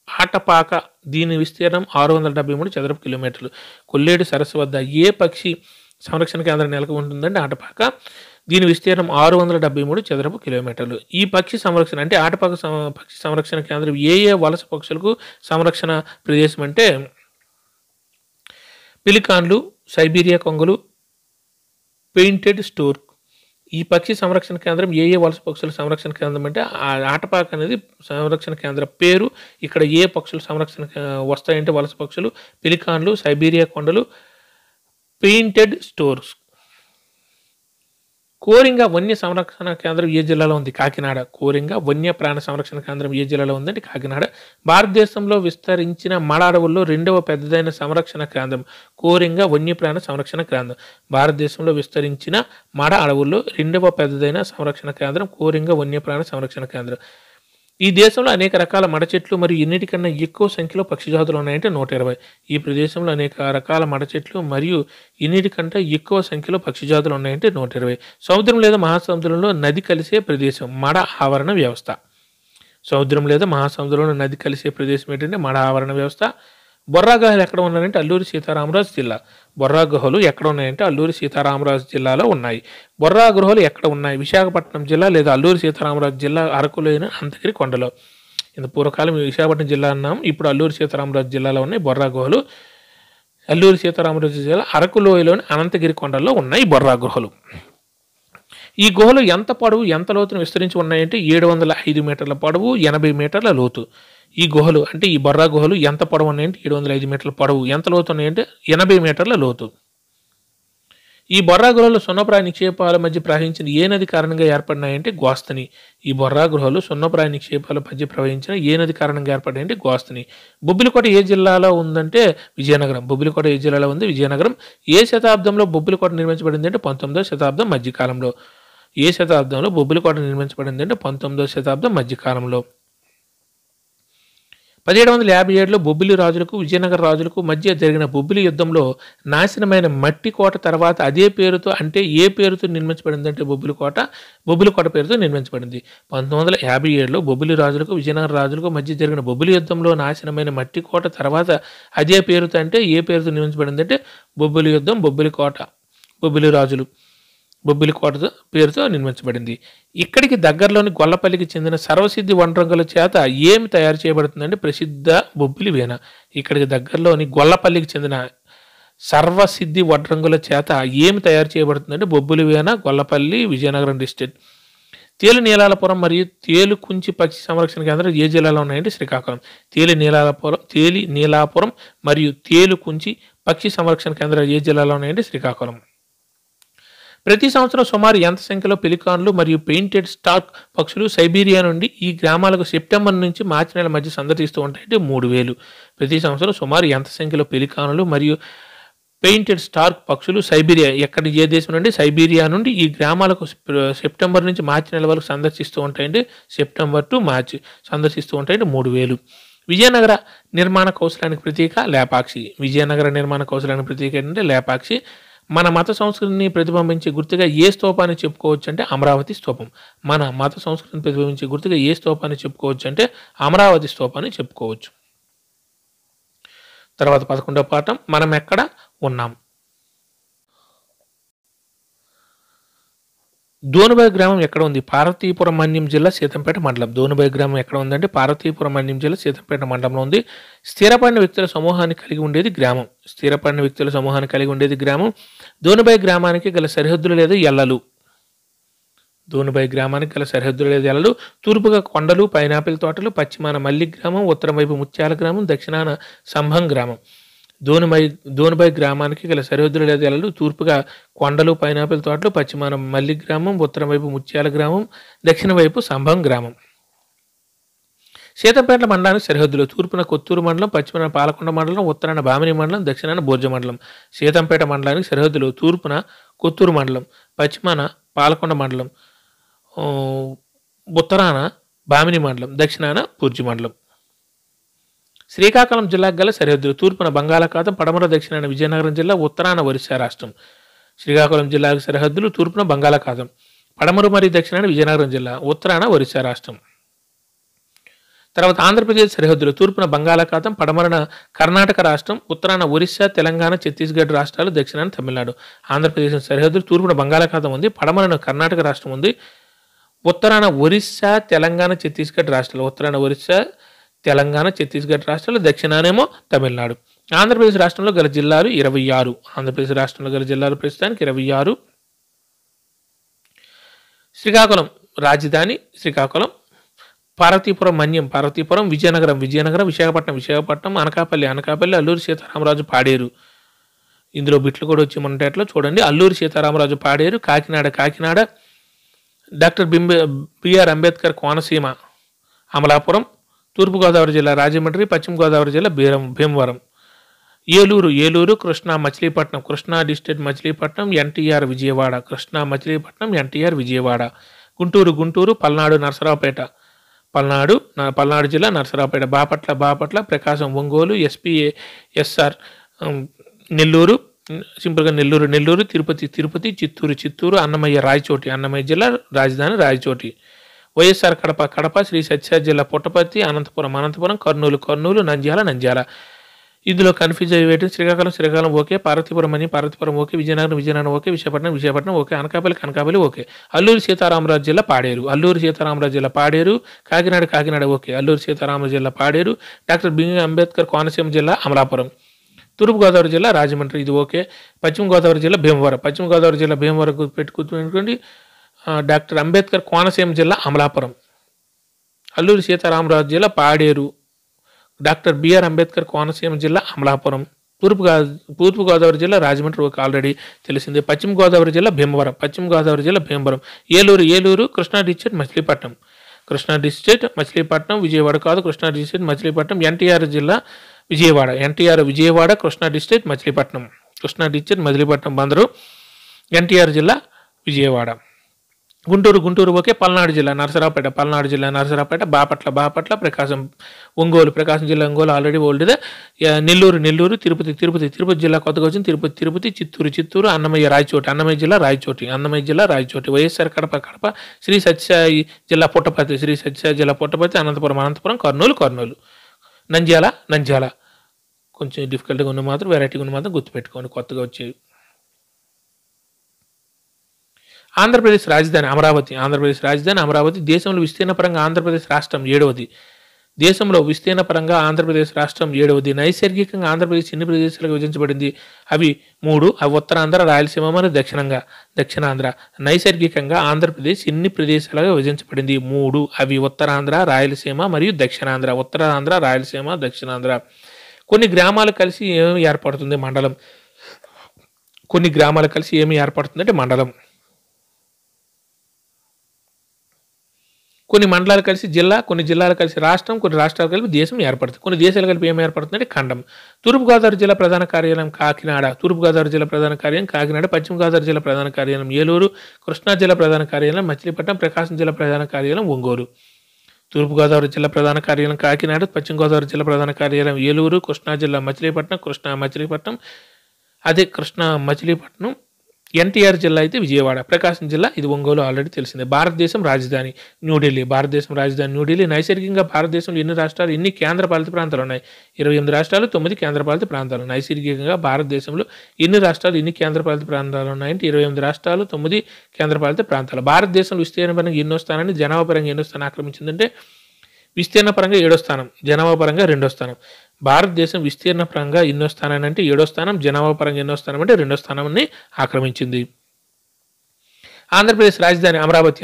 ఆటపాక. దీని విస్తీర్ణం 673 చదరపు కిలోమీటర్లు. కొల్లేరు సరస్సు వద్ద ఏ పక్షి సంరక్షణ కేంద్రం నెలకొని ఉంటుందంటే ఆటపాక. దీని విస్తీర్ణం 673 చదరపు కిలోమీటర్లు. ఈ పక్షి సంరక్షణ అంటే ఆటపాక పక్షి సంరక్షణ కేంద్రం ఏ వలస పక్షులకు సంరక్షణ ప్రదేశం అంటే పిలికాన్లు, సైబీరియా కొంగలు, పెయింటెడ్ స్టోర్క్. ఈ పక్షి సంరక్షణ కేంద్రం ఏ వలస పక్షుల సంరక్షణ కేంద్రం అంటే ఆటపాక అనేది సంరక్షణ కేంద్రం పేరు. ఇక్కడ ఏ పక్షుల సంరక్షణ వస్తాయంటే వలస పక్షులు, పిలికాన్లు, సైబీరియా కొండలు, పెయింటెడ్ స్టోర్స్. కోరింగ వన్య సంరక్షణ కేంద్రం ఏ జిల్లాలో ఉంది? కాకినాడ. కోరింగ వన్య ప్రాణ సంరక్షణ కేంద్రం ఏ జిల్లాలో ఉందంటే కాకినాడ. భారతదేశంలో విస్తరించిన మడ అడవుల్లో రెండవ పెద్దదైన సంరక్షణ కేంద్రం కోరింగ వన్యప్రాణ సంరక్షణ కేంద్రం. భారతదేశంలో విస్తరించిన మడ అడవుల్లో రెండవ పెద్దదైన సంరక్షణ కేంద్రం కోరింగ వన్యప్రాణ సంరక్షణ కేంద్రం. ఈ దేశంలో అనేక రకాల మడ చెట్లు మరియు ఎన్నిటికన్నా ఎక్కువ సంఖ్యలో పక్షి జాతులు ఉన్నాయంటే 120. ఈ ప్రదేశంలో అనేక రకాల మడ చెట్లు మరియు ఎన్నిటికంటే ఎక్కువ సంఖ్యలో పక్షి జాతులు ఉన్నాయంటే 120. సముద్రం లేదా మహాసముద్రంలో నది కలిసే ప్రదేశం మడ ఆవరణ వ్యవస్థ. సముద్రం లేదా మహాసముద్రంలో నది కలిసే ప్రదేశం ఏంటంటే మడ ఆవరణ వ్యవస్థ. బొర్రా గుహలు ఎక్కడ ఉన్నాయంటే అల్లూరి సీతారామరాజు జిల్లా. బొర్రా గుహలు ఎక్కడ ఉన్నాయంటే అల్లూరి సీతారామరాజు జిల్లాలో ఉన్నాయి. బొర్రా గుహలు ఎక్కడ ఉన్నాయి? విశాఖపట్నం జిల్లా లేదా అల్లూరి సీతారామరాజు జిల్లా అరకులోయన అనంతగిరి కొండలో. ఇంత పూర్వకాలం విశాఖపట్నం జిల్లా అన్నాం, ఇప్పుడు అల్లూరి సీతారామరాజు జిల్లాలో ఉన్నాయి బొర్రా గుహలు. అల్లూరి సీతారామరాజు జిల్లా అరకులోయలోని అనంతగిరి కొండల్లో ఉన్నాయి బొర్రా గుహలు. ఈ గుహలు ఎంత పొడవు ఎంత లోతును విస్తరించి ఉన్నాయంటే 705 మీటర్ల పొడవు, 80 మీటర్ల లోతు. ఈ గుహలు అంటే ఈ బొర్రా గుహలు ఎంత పొడవు ఉన్నాయంటే 705 మీటర్ల పొడవు, ఎంత లోతు ఉన్నాయంటే 80 మీటర్ల లోతు. ఈ బొర్రా గుహలు సున్నప్రాయ నిక్షేపాల మధ్య ప్రవహించిన ఏ నది కారణంగా ఏర్పడినాయంటే గోస్తని. ఈ బొర్రా గుహలు సున్నప్రాయ నిక్షేపాల మధ్య ప్రవహించిన ఏ నది కారణంగా ఏర్పడినాయంటే గోస్తని. బొబ్బిలికోట ఏ జిల్లాలో ఉందంటే విజయనగరం. బొబ్బిలికోట ఏ జిల్లాలో ఉంది? విజయనగరం. ఏ శతాబ్దంలో బొబ్బిలికోట నిర్మించబడింది అంటే 19వ శతాబ్దం మధ్యకాలంలో. ఏ శతాబ్దంలో బొబ్బిలికోట నిర్మించబడింది అంటే 19వ శతాబ్దం మధ్యకాలంలో. 1757లో బొబ్బిలి రాజులకు విజయనగర రాజులకు మధ్య జరిగిన బొబ్బిలి యుద్ధంలో నాశనమైన మట్టి కోట తర్వాత అదే పేరుతో అంటే ఏ పేరుతో నిర్మించబడింది అంటే బొబ్బిలికోట పేరుతో నిర్మించబడింది. 1957లో బొబ్బిలి రాజులకు విజయనగర రాజులకు మధ్య జరిగిన బొబ్బిలి యుద్ధంలో నాశనమైన మట్టి కోట తర్వాత అదే పేరుతో అంటే ఏ పేరుతో నిర్మించబడింది అంటే బొబ్బిలి యుద్ధం, బొబ్బిలికోట, బొబ్బిలి రాజులు, బొబ్బిలికోట పేరుతో నిర్మించబడింది. ఇక్కడికి దగ్గరలోని గొల్లపల్లికి చెందిన సర్వసిద్ధి వనరంగుల చేత ఏమి తయారు చేయబడుతుందంటే ప్రసిద్ధ బొబ్బిలి వీణ. ఇక్కడికి దగ్గరలోని గొల్లపల్లికి చెందిన సర్వసిద్ధి వనరంగుల చేత ఏమి తయారు చేయబడుతుందంటే బొబ్బిలి వీణ, గొల్లపల్లి, విజయనగరం డిస్ట్రిక్ట్. తేలు నీలాలపురం మరియు తేలుకుంచి పక్షి సంరక్షణ కేంద్రం ఏ జిల్లాలో ఉన్నాయంటే శ్రీకాకుళం. తేలి నీలాపురం మరియు తేలుకుంచి పక్షి సంరక్షణ కేంద్రాలు ఏ జిల్లాలో ఉన్నాయంటే శ్రీకాకుళం. ప్రతి సంవత్సరం సుమారు ఎంత సంఖ్యలో పెలికాన్లు మరియు పెయింటెడ్ స్టార్క్ పక్షులు సైబీరియా నుండి ఈ గ్రామాలకు సెప్టెంబర్ నుంచి మార్చి నెల మధ్య సందర్శిస్తూ ఉంటాయంటే 3000. ప్రతి సంవత్సరం సుమారు ఎంత సంఖ్యలో పెలికాన్లు మరియు పెయింటెడ్ స్టార్క్ పక్షులు సైబీరియా ఏ దేశం నుండి? సైబీరియా నుండి ఈ గ్రామాలకు సెప్టెంబర్ నుంచి మార్చి నెల వరకు సందర్శిస్తూ ఉంటాయంటే సెప్టెంబర్ టు మార్చి సందర్శిస్తూ ఉంటాయంటే 3000. విజయనగర నిర్మాణ కౌశలానికి ప్రతీక లేపాక్షి. విజయనగర నిర్మాణ కౌశలానికి ప్రతీక ఏంటంటే లేపాక్షి. మన మత సంస్కృతిని ప్రతిబింబించే గుర్తుగా ఏ స్తూపాన్ని చెప్పుకోవచ్చు అంటే అమరావతి స్తూపం. మన మత సంస్కృతిని ప్రతిబింబించే గుర్తుగా ఏ స్తూపాన్ని చెప్పుకోవచ్చు అంటే అమరావతి స్తూపాన్ని చెప్పుకోవచ్చు. తర్వాత 11వ పాఠం మనం ఎక్కడ ఉన్నాం. దోనుబాయి గ్రామం ఎక్కడ ఉంది? పార్వతీపురం మన్యం జిల్లా సీతంపేట మండలం. దోనుబాయి గ్రామం ఎక్కడ ఉందంటే పార్వతీపురం మన్యం జిల్లా సీతంపేట మండలంలో ఉంది. స్థిరపడిన వ్యక్తుల సమూహాన్ని కలిగి ఉండేది గ్రామం. స్థిరపడిన వ్యక్తుల సమూహాన్ని కలిగి ఉండేది గ్రామం. దోనుబాయి గ్రామానికి గల సరిహద్దులు లేదా ఎల్లలు. దోనుబాయి గ్రామానికి గల సరిహద్దులు లేదా ఎల్లలు. తూర్పుగా కొండలు, పైనాపిల్ తోటలు, పశ్చిమాన మల్లి గ్రామం, ఉత్తరం వైపు ముత్యాల గ్రామం, దక్షిణాన సంభం గ్రామం. దోనుబాయి గ్రామానికి గల సరిహద్దులు లేదా ఎల్లలు. తూర్పుగా కొండలు, పైనాపిల్ తోటలు, పశ్చిమాన మల్లి గ్రామం, ఉత్తరం వైపు ముత్యాల గ్రామం, దక్షిణ వైపు సంభం గ్రామం. సీతంపేట మండలానికి సరిహద్దులు. తూర్పున కొత్తూరు మండలం, పశ్చిమాన పాలకొండ మండలం, ఉత్తరాన భామిని మండలం, దక్షిణాన బోర్జ మండలం. సీతంపేట మండలానికి సరిహద్దులు. తూర్పున కొత్తూరు మండలం, పశ్చిమాన పాలకొండ మండలం, ఉత్తరాన భామిని మండలం, దక్షిణాన బోర్జి మండలం. శ్రీకాకుళం జిల్లాకు గల సరిహద్దులు. తూర్పున బంగాళాఖాతం, పడమర దక్షిణాన విజయనగరం జిల్లా, ఉత్తరాన ఒరిస్సా రాష్ట్రం. శ్రీకాకుళం జిల్లాకు సరిహద్దులు. తూర్పున బంగాళాఖాతం, పడమర మరియు దక్షిణాన విజయనగరం జిల్లా, ఉత్తరాన ఒరిస్సా రాష్ట్రం. తర్వాత ఆంధ్రప్రదేశ్ సరిహద్దులు. తూర్పున బంగాళాఖాతం, పడమరన కర్ణాటక రాష్ట్రం, ఉత్తరాన ఒరిస్సా, తెలంగాణ, ఛత్తీస్గఢ్ రాష్ట్రాలు, దక్షిణాన తమిళనాడు. ఆంధ్రప్రదేశ్ సరిహద్దులు. తూర్పున బంగాళాఖాతం ఉంది, పడమరన కర్ణాటక రాష్ట్రం ఉంది, ఉత్తరాన ఒరిస్సా, తెలంగాణ, ఛత్తీస్గఢ్ రాష్ట్రాలు. ఉత్తరాన ఒరిస్సా, తెలంగాణ, ఛత్తీస్గఢ్ రాష్ట్రాలు, దక్షిణానేమో తమిళనాడు. ఆంధ్రప్రదేశ్ రాష్ట్రంలో గల జిల్లాలు 26. ఆంధ్రప్రదేశ్ రాష్ట్రంలో గల జిల్లాలు ప్రస్తుతానికి 26. శ్రీకాకుళం రాజధాని శ్రీకాకుళం. పార్వతీపురం మన్యం పార్వతీపురం. విజయనగరం విశాఖపట్నం. అనకాపల్లి. అల్లూరి సీతారామరాజు పాడేరు. ఇందులో బిట్లు కూడా వచ్చి మనటేట్లో చూడండి. అల్లూరి సీతారామరాజు పాడేరు. కాకినాడ. Doctor BR Ambedkar Konaseema Amalapuram. తూర్పుగోదావరి జిల్లా రాజమండ్రి, పశ్చిమ గోదావరి జిల్లా భీమవరం. ఏలూరు, కృష్ణా డిస్ట్రిక్ట్ మచిలీపట్నం, ఎన్టీఆర్ విజయవాడ. గుంటూరు, పల్నాడు, నరసరావుపేట. పల్నాడు జిల్లా నరసరావుపేట, బాపట్ల, ప్రకాశం, ఒంగోలు, ఎస్ఆర్, నెల్లూరు, సింపుల్గా నెల్లూరు, తిరుపతి, చిత్తూరు, అన్నమయ్య జిల్లా రాజధాని రాయచోటి, వైఎస్ఆర్ కడప, శ్రీ సత్య జిల్లా పుట్టపర్తి, అనంతపురం, కర్నూలు, నంద్యాల. ఇందులో కన్ఫ్యూజ్ అయ్యేటి Srikakulam okay, Parvathipuram okay, Vizianagaram okay, Visakhapatnam okay, Anakapalli okay, Alluri Sitarama జిల్లా పాడేరు, కాకినాడ ఓకే, అల్లూరి సీతారామరాజు జిల్లా పాడేరు, డాక్టర్ బిఆర్ అంబేద్కర్ కోనసీమ జిల్లా అమలాపురం, తూర్పుగోదావరి జిల్లా రాజమండ్రి ఇది ఓకే, పశ్చిమ గోదావరి జిల్లా భీమవరం పెట్టుకుంటుంది, డాక్టర్ అంబేద్కర్ కోనసీమ జిల్లా అమలాపురం, అల్లూరి సీతారామరాజు జిల్లా పాడేరు, డాక్టర్ బిఆర్ అంబేద్కర్ కోనసీమ జిల్లా అమలాపురం, తూర్పుగోదావరి జిల్లా రాజమండ్రి ఓకే ఆల్రెడీ తెలిసిందే, పశ్చిమ గోదావరి జిల్లా భీమవరం, ఏలూరు, కృష్ణా డిస్ట్రిక్ట్ మచిలీపట్నం, విజయవాడ కాదు, కృష్ణా డిస్ట్రిక్ట్ మచిలీపట్నం, ఎన్టీఆర్ జిల్లా విజయవాడ, కృష్ణా డిస్ట్రిక్ట్ మచిలీపట్నం బందరు, ఎన్టీఆర్ జిల్లా విజయవాడ, గుంటూరు ఓకే, పల్నాడు జిల్లా నరసరావుపేట, బాపట్ల, ప్రకాశం జిల్లా ఒంగోలు ఆల్రెడీ ఓల్డ్దే, నెల్లూరు, తిరుపతి జిల్లా కొత్తగా వచ్చింది, తిరుపతి, చిత్తూరు, అన్నమయ్య జిల్లా రాయచోటి, వైఎస్ఆర్ కడప, శ్రీ సత్య జిల్లా పుట్టపర్తి, అనంతపురం, కర్నూలు, నంద్యాల కొంచెం డిఫికల్ట్గా ఉన్న మాత్రం వెరైటీగా ఉన్న మాత్రం గుర్తుపెట్టుకోండి కొత్తగా వచ్చేవి. ఆంధ్రప్రదేశ్ రాజధాని అమరావతి, దేశంలో విస్తీర్ణ పరంగా ఆంధ్రప్రదేశ్ రాష్ట్రం 7వది, నైసర్గికంగా ఆంధ్రప్రదేశ్ ఎన్ని ప్రదేశాలకు విభజించబడింది? అవి 3, అవి ఉత్తరాంధ్ర, రాయలసీమ మరియు దక్షిణాంధ్ర. నైసర్గికంగా ఆంధ్రప్రదేశ్ ఎన్ని ప్రదేశాలుగా విభజించబడింది? 3, అవి ఉత్తరాంధ్ర, రాయలసీమ మరియు దక్షిణాంధ్ర. కొన్ని గ్రామాలు కలిసి ఏమి ఏర్పడుతుంది? మండలం. మండలం. కొన్ని మండలాలు కలిసి జిల్లా, కొన్ని జిల్లాలు కలిసి రాష్ట్రం, కొన్ని రాష్ట్రాలు కలిపి దేశం ఏర్పడుతుంది. కొన్ని దేశాలు కలిపి ఏం ఏర్పడుతుందంటే ఖండం. తూర్పుగోదావరి జిల్లా ప్రధాన కార్యాలయం కాకినాడ, పశ్చిమ గోదావరి జిల్లా ప్రధాన కార్యాలయం ఏలూరు, కృష్ణా జిల్లా ప్రధాన కార్యాలయం మచిలీపట్నం, ప్రకాశం జిల్లా ప్రధాన కార్యాలయం ఒంగోలు. తూర్పుగోదావరి జిల్లా ప్రధాన కార్యాలయం కాకినాడ, పశ్చిమ గోదావరి జిల్లా ప్రధాన కార్యాలయం ఏలూరు, కృష్ణా జిల్లా మచిలీపట్నం, ఎన్టీఆర్ జిల్లా అయితే విజయవాడ, ప్రకాశం జిల్లా ఇది ఒంగోలు ఆల్రెడీ తెలిసిందే. భారతదేశం రాజధాని న్యూఢిల్లీ. నైసర్గికంగా భారతదేశంలో ఎన్ని కేంద్రపాలిత ప్రాంతాలు ఉన్నాయి? 28 రాష్ట్రాలు, 9 కేంద్రపాలిత ప్రాంతాలు. నైసర్గికంగా భారతదేశంలో ఎన్ని రాష్ట్రాలు, ఎన్ని కేంద్రపాలిత ప్రాంతాలు ఉన్నాయంటే 28 రాష్ట్రాలు, 9 కేంద్రపాలిత ప్రాంతాలు. భారతదేశంలో విస్తీర్ణ పరంగా ఎన్నో స్థానాన్ని, జనాభా పరంగా ఎన్నో స్థానం ఆక్రమించిందంటే విస్తీర్ణ పరంగా 7వ స్థానం, జనాభా పరంగా 2వ స్థానం. భారతదేశం విస్తీర్ణ పరంగా ఎన్నో స్థానాన్ని అంటే 7వ స్థానం, జనాభా పరంగా ఎన్నో స్థానం అంటే 2వ స్థానాన్ని ఆక్రమించింది. ఆంధ్రప్రదేశ్ రాజధాని అమరావతి,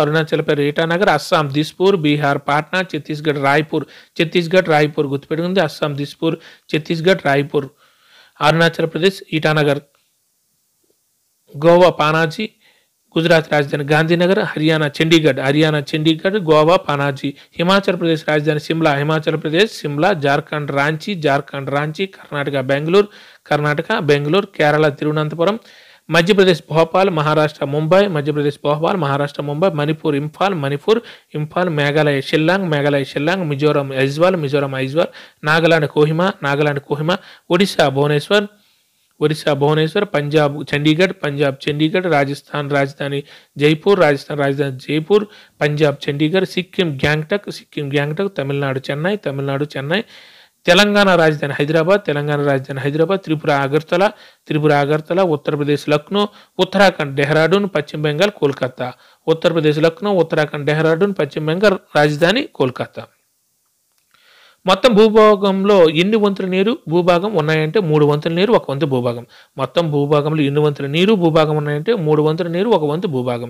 అరుణాచల్ ప్రదేశ్ ఇటానగర్, అస్సాం దిస్పూర్, బీహార్ పాట్నా, ఛత్తీస్గఢ్ రాయ్పూర్ గుర్తుపెట్టుకుంది. అస్సాం దిస్పూర్, ఛత్తీస్గఢ్ రాయ్పూర్. అరుణాచల్ ప్రదేశ్ ఇటానగర్, గోవా పానాజీ, గుజరాత్ రాజధాని గాంధీనగర్, హర్యానా చండీగఢ్, గోవా పనాజీ. హిమాచల్ ప్రదేశ్ రాజధాని సిమ్లా, జార్ఖండ్ రాంచీ, కర్ణాటక బెంగళూరు, కేరళ తిరువనంతపురం, మధ్యప్రదేశ్ భోపాల్, మహారాష్ట్ర ముంబై, మణిపూర్ ఇంఫాల్, మేఘాలయ షిల్లాంగ్, మిజోరం ఐజ్వాల్, నాగాలాండ్ కోహిమా, ఒడిశా భువనేశ్వర్, పంజాబ్ చండీగఢ్, రాజస్థాన్ రాజధాని జైపూర్, పంజాబ్ చండీగఢ్, సిక్కిం గ్యాంగ్టక్, తమిళనాడు చెన్నై, తెలంగాణ రాజధాని హైదరాబాద్, త్రిపుర అగర్తల, ఉత్తరప్రదేశ్ లక్నో, ఉత్తరాఖండ్ డెహ్రాడూన్, పశ్చిమ బెంగాల్ కోల్కతా. రాజధాని కోల్కతా. మొత్తం భూభాగంలో ఎన్ని వంతుల నీరు భూభాగం ఉన్నాయంటే 3 వంతుల నీరు 1 వంతు భూభాగం. మొత్తం భూభాగంలో ఎన్ని వంతుల నీరు భూభాగం ఉన్నాయంటే 3 వంతుల నీరు 1 వంతు భూభాగం.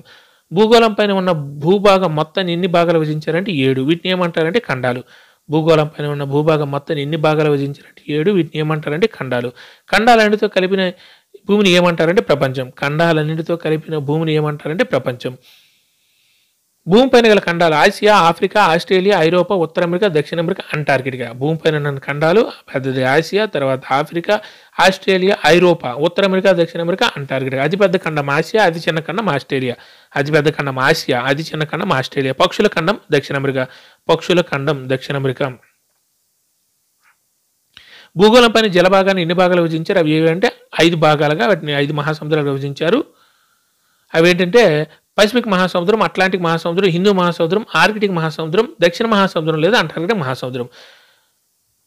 భూగోళం పైన ఉన్న భూభాగం మొత్తాన్ని ఎన్ని భాగాలు విభజించారంటే 7. వీటిని ఏమంటారంటే ఖండాలు. భూగోళం పైన ఉన్న భూభాగం మొత్తాన్ని ఎన్ని భాగాలు విభజించారంటే 7. వీటిని ఏమంటారంటే ఖండాలు. ఖండాలన్నిటితో కలిపిన భూమిని ఏమంటారంటే ప్రపంచం. భూమిపైన గల ఖండాలు ఆసియా, ఆఫ్రికా, ఆస్ట్రేలియా, ఐరోపా, ఉత్తర అమెరికా, దక్షిణ అమెరికా, అంటార్కిటికా. భూమిపైన ఉన్న ఖండాలు పెద్దది ఆసియా, తర్వాత ఆఫ్రికా, ఆస్ట్రేలియా, ఐరోపా, ఉత్తర అమెరికా, దక్షిణ అమెరికా, అంటార్కిటికా. అతిపెద్ద ఖండం ఆసియా, అతి చిన్న ఖండం ఆస్ట్రేలియా. అతిపెద్ద ఖండం ఆసియా, అతి చిన్న ఖండం ఆస్ట్రేలియా. పక్షుల ఖండం దక్షిణ అమెరికా. పక్షుల ఖండం దక్షిణ అమెరికా. భూగోళం పైన జలభాగాన్ని ఎన్ని భాగాలు విభజించారు? అవి ఏవంటే 5 భాగాలుగా వాటిని 5 మహాసముద్రాలు విభజించారు. అవి ఏంటంటే పసిఫిక్ మహాసముద్రం, అట్లాంటిక్ మహాసముద్రం, హిందూ మహాసముద్రం, ఆర్కిటిక్ మహాసముద్రం, దక్షిణ మహాసముద్రం లేదా అంటార్కిటిక్ మహాసముద్రం.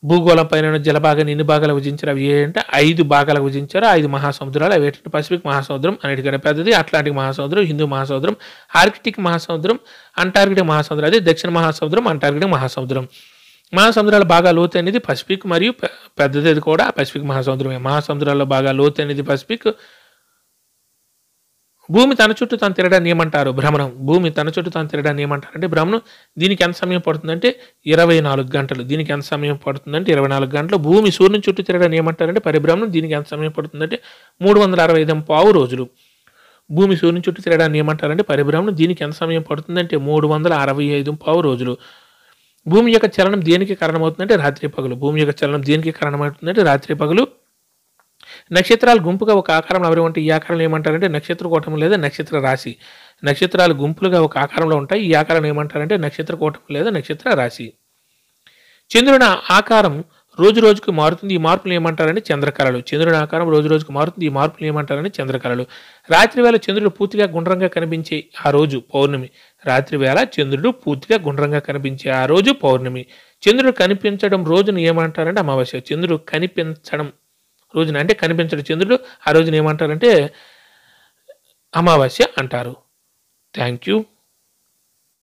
భూగోళం పైన జలభాగాన్ని ఎన్ని భాగాలు విభజించారు? అవి ఏంటంటే 5 భాగాలకు విభజించారు. 5 మహాసముద్రాలు అవి ఏంటంటే పసిఫిక్ మహాసముద్రం అన్నిటికన్నా పెద్దది, అట్లాంటిక్ మహాసముద్రం, హిందూ మహాసముద్రం, ఆర్కిటిక్ మహాసముద్రం, అంటార్కిటిక్ మహాసముద్రం, అదే దక్షిణ మహాసముద్రం, అంటార్కిటిక్ మహాసముద్రం. మహాసముద్రాల బాగా లోతు అనేది పసిఫిక్ మరియు పెద్దది అది కూడా పసిఫిక్ మహాసముద్రమే. మహాసముద్రాల్లో బాగా లోతు అనేది పసిఫిక్. భూమి తన చుట్టూ తాను తిరగడాన్ని ఏమంటారు? భ్రమణం. భూమి తన చుట్టూ తాను తిరగడాన్ని ఏమంటారంటే భ్రమణం. దీనికి ఎంత సమయం పడుతుందంటే 24 గంటలు. దీనికి ఎంత సమయం పడుతుందంటే 24 గంటలు. భూమి సూర్యుని చుట్టూ తిరగడాన్ని ఏమంటారంటే పరిభ్రమణం. దీనికి ఎంత సమయం పడుతుందంటే 365 రోజులు. భూమి సూర్యుని చుట్టూ తిరగడాన్ని ఏమంటారంటే పరిభ్రమణం. దీనికి ఎంత సమయం పడుతుందంటే 365 రోజులు. భూమి యొక్క చలనం దేనికి కారణమవుతుందంటే రాత్రి పగలు. భూమి యొక్క చలనం దేనికి కారణమవుతుందంటే రాత్రి పగలు. నక్షత్రాలు గుంపుగా ఒక ఆకారంలో ఎవరు ఉంటాయి? ఈ ఆకారంలో ఏమంటారంటే నక్షత్ర కూటమి లేదా నక్షత్ర రాశి. నక్షత్రాలు గుంపులుగా ఒక ఆకారంలో ఉంటాయి. ఈ ఆకారం ఏమంటారంటే నక్షత్ర కూటమి లేదా నక్షత్ర రాశి. చంద్రుని ఆకారం రోజు రోజుకు మారుతుంది. ఈ మార్పులు ఏమంటారంటే చంద్రకళలు. చంద్రుని ఆకారం రోజు రోజుకు మారుతుంది. ఈ మార్పులు ఏమంటారంటే చంద్రకళలు. రాత్రి వేళ చంద్రుడు పూర్తిగా గుండ్రంగా కనిపించే ఆ రోజు పౌర్ణమి. రాత్రి వేళ చంద్రుడు పూర్తిగా గుండ్రంగా కనిపించే ఆ రోజు పౌర్ణమి. చంద్రుడు కనిపించడం రోజును ఏమంటారంటే అమావాస్య. చంద్రుడు కనిపించడం రోజున అంటే కనిపించడం చంద్రుడు ఆ రోజున ఏమంటారంటే అమావాస్య అంటారు. Thank you.